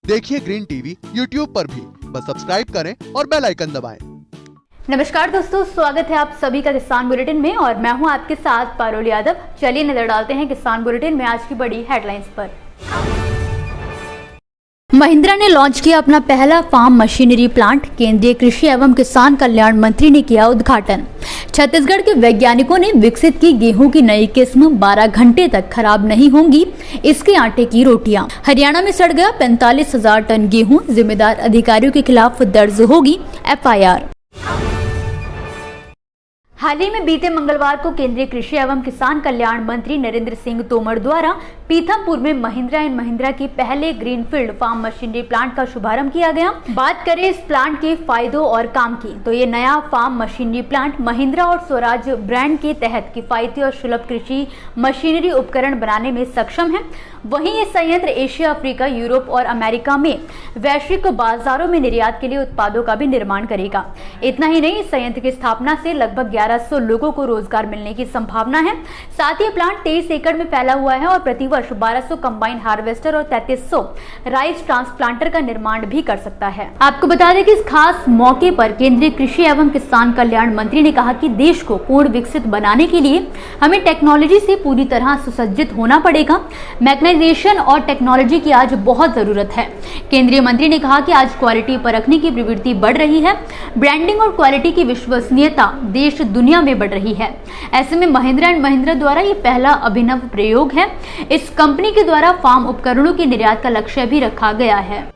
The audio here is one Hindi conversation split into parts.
देखिए ग्रीन टीवी यूट्यूब पर भी, बस सब्सक्राइब करें और बेल आइकन दबाएं। नमस्कार दोस्तों, स्वागत है आप सभी का किसान बुलेटिन में और मैं हूं आपके साथ पारुल यादव। चलिए नजर डालते हैं किसान बुलेटिन में आज की बड़ी हेडलाइंस पर। महिंद्रा ने लॉन्च किया अपना पहला फार्म मशीनरी प्लांट। केंद्रीय कृषि एवं किसान कल्याण मंत्री ने किया उद्घाटन। छत्तीसगढ़ के वैज्ञानिकों ने विकसित की गेहूं की नई किस्म, 12 घंटे तक खराब नहीं होंगी इसके आटे की रोटियां। हरियाणा में सड़ गया 45,000 टन गेहूं, जिम्मेदार अधिकारियों के खिलाफ दर्ज होगी FIR। हाल ही में बीते मंगलवार को केंद्रीय कृषि एवं किसान कल्याण मंत्री नरेंद्र सिंह तोमर द्वारा पीथमपुर में महिंद्रा एंड महिंद्रा के पहले ग्रीनफील्ड फार्म मशीनरी प्लांट का शुभारंभ किया गया। बात करें इस प्लांट के फायदों और काम की, तो ये नया फार्म मशीनरी प्लांट महिंद्रा और स्वराज ब्रांड के तहत किफायती और सुलभ कृषि मशीनरी उपकरण बनाने में सक्षम है। वहीं ये संयंत्र एशिया, अफ्रीका, यूरोप और अमेरिका में वैश्विक बाजारों में निर्यात के लिए उत्पादों का भी निर्माण करेगा। इतना ही नहीं, इस संयंत्र की स्थापना से लगभग 1100 लोगों को रोजगार मिलने की संभावना है। साथ ही प्लांट 23 एकड़ में फैला हुआ है और प्रतिवर्ष 1200 कंबाइन हार्वेस्टर और 3300 राइस ट्रांसप्लांटर का निर्माण भी कर सकता है। आपको बता दें कि इस खास मौके पर केंद्रीय कृषि एवं किसान कल्याण मंत्री ने कहा कि देश को पूर्ण विकसित बनाने के लिए हमें टेक्नोलॉजी से पूरी तरह सुसज्जित होना पड़ेगा। मैकेनाइजेशन और टेक्नोलॉजी की आज बहुत जरूरत है। केंद्रीय मंत्री ने कहा कि आज क्वालिटी परखने की प्रवृत्ति बढ़ रही है। ब्रांडिंग और क्वालिटी की विश्वसनीयता देश दुनिया में बढ़ रही है। ऐसे में महिंद्रा एंड महिंद्रा द्वारा ये पहला अभिनव प्रयोग है। इस कंपनी के द्वारा फार्म उपकरणों के निर्यात का लक्ष्य भी रखा गया है।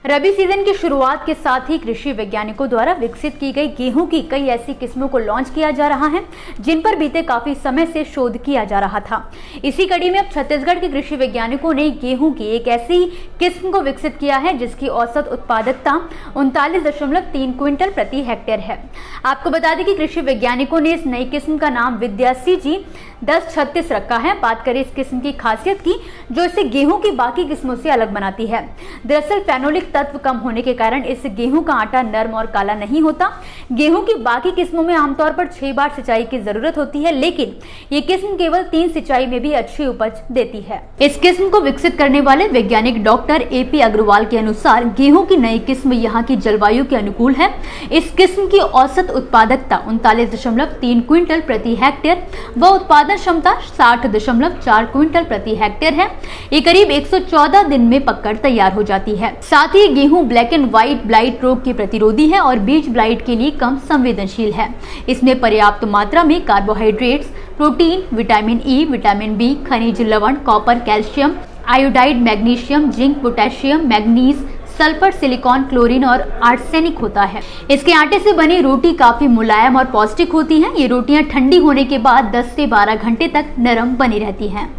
रबी सीजन की शुरुआत के साथ ही कृषि वैज्ञानिकों द्वारा विकसित की गई गेहूं की कई ऐसी किस्मों को लॉन्च किया जा रहा है जिन पर बीते काफी समय से शोध किया जा रहा था। इसी कड़ी में अब छत्तीसगढ़ के कृषि वैज्ञानिकों ने गेहूं की एक ऐसी किस्म को विकसित किया है जिसकी औसत उत्पादकता 39.3 क्विंटल प्रति हेक्टेयर है। आपको बता दें कि कृषि वैज्ञानिकों ने इस नई किस्म का नाम विद्यासी जी 1036 रखा है। बात करें इस किस्म की खासियत की, जो इसे गेहूं की बाकी किस्मों से अलग बनाती है। दरअसल फेनोलिक तत्व कम होने के कारण इस गेहूं का आटा नरम और काला नहीं होता। गेहूं की बाकी किस्मों में आमतौर पर 6 बार सिंचाई की जरूरत होती है, लेकिन ये किस्म केवल 3 सिंचाई में भी अच्छी उपज देती है। इस किस्म को विकसित करने वाले वैज्ञानिक डॉक्टर AP अग्रवाल के अनुसार गेहूं की नई किस्म यहाँ की जलवायु के अनुकूल है। इस किस्म की औसत उत्पादकता 39.3 क्विंटल प्रति हेक्टेयर व उत्पादन क्षमता 60.4 क्विंटल प्रति हेक्टेयर है। ये करीब 114 दिन में पककर तैयार हो जाती है। साथ ही गेहूं ब्लैक एंड व्हाइट ब्लाइट रोग के प्रतिरोधी है और बीज ब्लाइट के लिए कम संवेदनशील है। इसमें पर्याप्त मात्रा में carbohydrates, protein, vitamin E, vitamin B, खनिज लवण, copper, calcium, iodide, magnesium, zinc, potassium, manganese, sulphur, silicon, chlorine और आर्सेनिक होता है। इसके आटे से बनी रोटी काफी मुलायम और पौष्टिक होती है। ये रोटियां ठंडी होने के बाद 10 से 12 घंटे तक नरम बनी रहती हैं।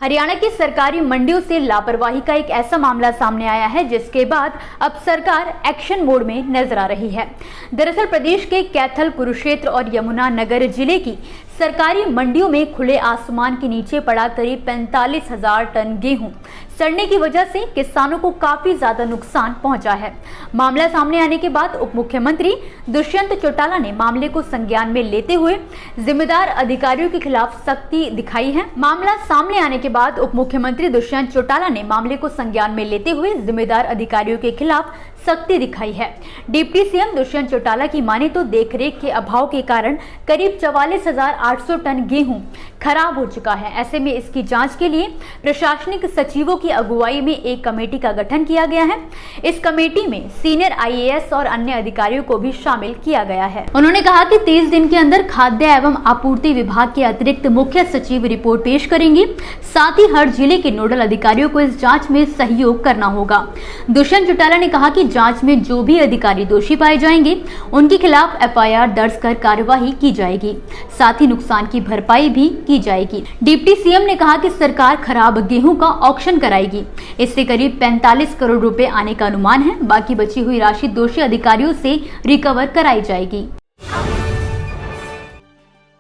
हरियाणा की सरकारी मंडियों से लापरवाही का एक ऐसा मामला सामने आया है जिसके बाद अब सरकार एक्शन मोड में नजर आ रही है। दरअसल प्रदेश के कैथल, कुरुक्षेत्र और यमुनानगर जिले की सरकारी मंडियों में खुले आसमान के नीचे पड़ा करीब 45,000 टन गेहूं सड़ने की वजह से किसानों को काफी ज्यादा नुकसान पहुंचा है। मामला सामने आने के बाद उप मुख्यमंत्री दुष्यंत चौटाला ने मामले को संज्ञान में लेते हुए जिम्मेदार अधिकारियों के खिलाफ सख्ती दिखाई है। मामला सामने आने के बाद उप मुख्यमंत्री दुष्यंत चौटाला ने मामले को संज्ञान में लेते हुए जिम्मेदार अधिकारियों के खिलाफ सख्ती दिखाई है। डिप्टी सीएम दुष्यंत चौटाला की माने तो देखरेख के अभाव के कारण करीब 44,800 टन गेहूं खराब हो चुका है। ऐसे में इसकी जांच के लिए प्रशासनिक सचिवों की अगुवाई में एक कमेटी का गठन किया गया है। इस कमेटी में सीनियर IAS और अन्य अधिकारियों को भी शामिल किया गया है। उन्होंने कहा कि 30 दिन के अंदर खाद्य एवं आपूर्ति विभाग के अतिरिक्त मुख्य सचिव रिपोर्ट पेश करेंगे। साथ ही हर जिले के नोडल अधिकारियों को इस जांच में सहयोग करना होगा। दुष्यंत चौटाला ने कहा कि जांच में जो भी अधिकारी दोषी पाए जाएंगे उनके खिलाफ FIR दर्ज कर कार्यवाही की जाएगी। साथ ही नुकसान की भरपाई भी की जाएगी। डिप्टी सीएम ने कहा कि सरकार खराब गेहूं का ऑक्शन कराएगी। इससे करीब 45 करोड़ रुपए आने का अनुमान है। बाकी बची हुई राशि दोषी अधिकारियों से रिकवर कराई जाएगी।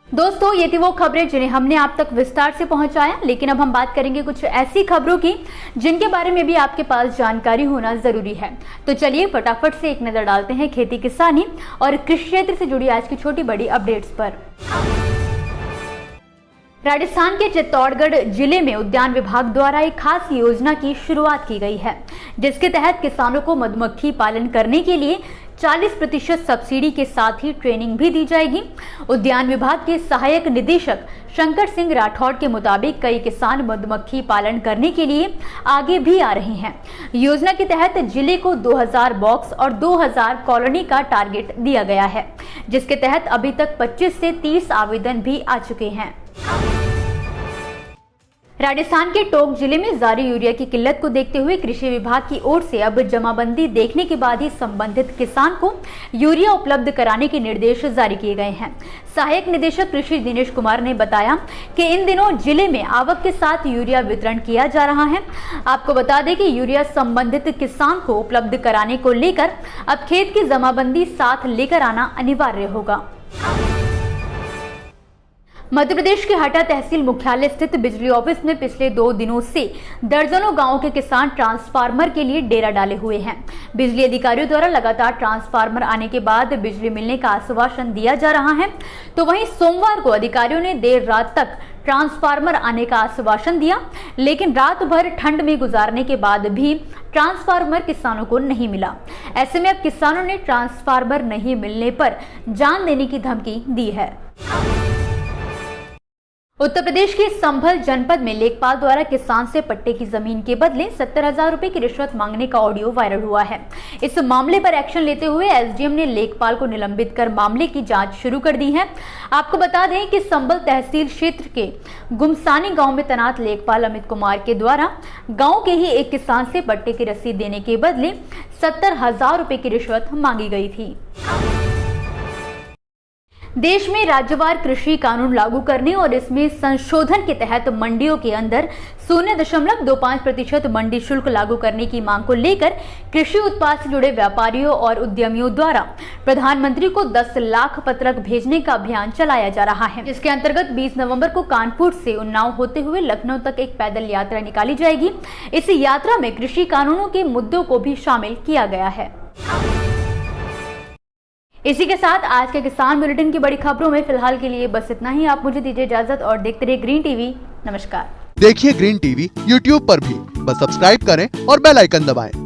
दोस्तों, ये थी वो खबरें जिन्हें हमने आप तक विस्तार से पहुंचाया, लेकिन अब हम बात करेंगे कुछ ऐसी खबरों की जिनके बारे में भी आपके पास जानकारी होना जरूरी है। तो चलिए फटाफट से एक नजर डालते हैं खेती किसानी और कृषि क्षेत्र से जुड़ी आज की छोटी बड़ी अपडेट्स पर। राजस्थान के चित्तौड़गढ़ जिले में उद्यान विभाग द्वारा एक खास योजना की शुरुआत की गई है, जिसके तहत किसानों को मधुमक्खी पालन करने के लिए 40% सब्सिडी के साथ ही ट्रेनिंग भी दी जाएगी। उद्यान विभाग के सहायक निदेशक शंकर सिंह राठौड़ के मुताबिक कई किसान मधुमक्खी पालन करने के लिए आगे भी आ रहे हैं। योजना के तहत जिले को 2000 बॉक्स और 2000 कॉलोनी का टारगेट दिया गया है, जिसके तहत अभी तक 25 से 30 आवेदन भी आ चुके हैं। राजस्थान के टोंक जिले में जारी यूरिया की किल्लत को देखते हुए कृषि विभाग की ओर से अब जमाबंदी देखने के बाद ही संबंधित किसान को यूरिया उपलब्ध कराने के निर्देश जारी किए गए हैं। सहायक निदेशक कृषि दिनेश कुमार ने बताया कि इन दिनों जिले में आवक के साथ यूरिया वितरण किया जा रहा है। आपको बता दें कि यूरिया संबंधित किसान को उपलब्ध कराने को लेकर अब खेत की जमाबंदी साथ लेकर आना अनिवार्य होगा। मध्य प्रदेश के हटा तहसील मुख्यालय स्थित बिजली ऑफिस में पिछले 2 दिनों से दर्जनों गांवों के किसान ट्रांसफार्मर के लिए डेरा डाले हुए हैं। बिजली अधिकारियों द्वारा लगातार ट्रांसफार्मर आने के बाद बिजली मिलने का आश्वासन दिया जा रहा है, तो वहीं सोमवार को अधिकारियों ने देर रात तक ट्रांसफार्मर आने का आश्वासन दिया, लेकिन रात भर ठंड में गुजारने के बाद भी ट्रांसफार्मर किसानों को नहीं मिला। ऐसे में अब किसानों ने ट्रांसफार्मर नहीं मिलने पर जान देने की धमकी दी है। उत्तर प्रदेश के संभल जनपद में लेखपाल द्वारा किसान से पट्टे की जमीन के बदले 70,000 रुपए की रिश्वत मांगने का ऑडियो वायरल हुआ है। इस मामले पर एक्शन लेते हुए एसडीएम ने लेखपाल को निलंबित कर मामले की जांच शुरू कर दी है। आपको बता दें कि संभल तहसील क्षेत्र के गुमसानी गांव में तैनात लेखपाल अमित कुमार के द्वारा गांव के ही एक किसान से पट्टे की रसीद देने के बदले 70,000 रुपए की रिश्वत मांगी गई थी। देश में राज्यवार कृषि कानून लागू करने और इसमें संशोधन के तहत मंडियों के अंदर 0.25% मंडी शुल्क लागू करने की मांग को लेकर कृषि उत्पाद से जुड़े व्यापारियों और उद्यमियों द्वारा प्रधानमंत्री को 10 लाख पत्रक भेजने का अभियान चलाया जा रहा है, जिसके अंतर्गत 20 नवंबर को कानपुर से उन्नाव होते हुए लखनऊ तक एक पैदल यात्रा निकाली जाएगी। इस यात्रा में कृषि कानूनों के मुद्दों को भी शामिल किया गया है। इसी के साथ आज के किसान बुलेटिन की बड़ी खबरों में फिलहाल के लिए बस इतना ही। आप मुझे दीजिए इजाजत और देखते रहिए ग्रीन टीवी। नमस्कार। देखिए ग्रीन टीवी यूट्यूब पर भी, बस सब्सक्राइब करें और बेल आइकन दबाएं।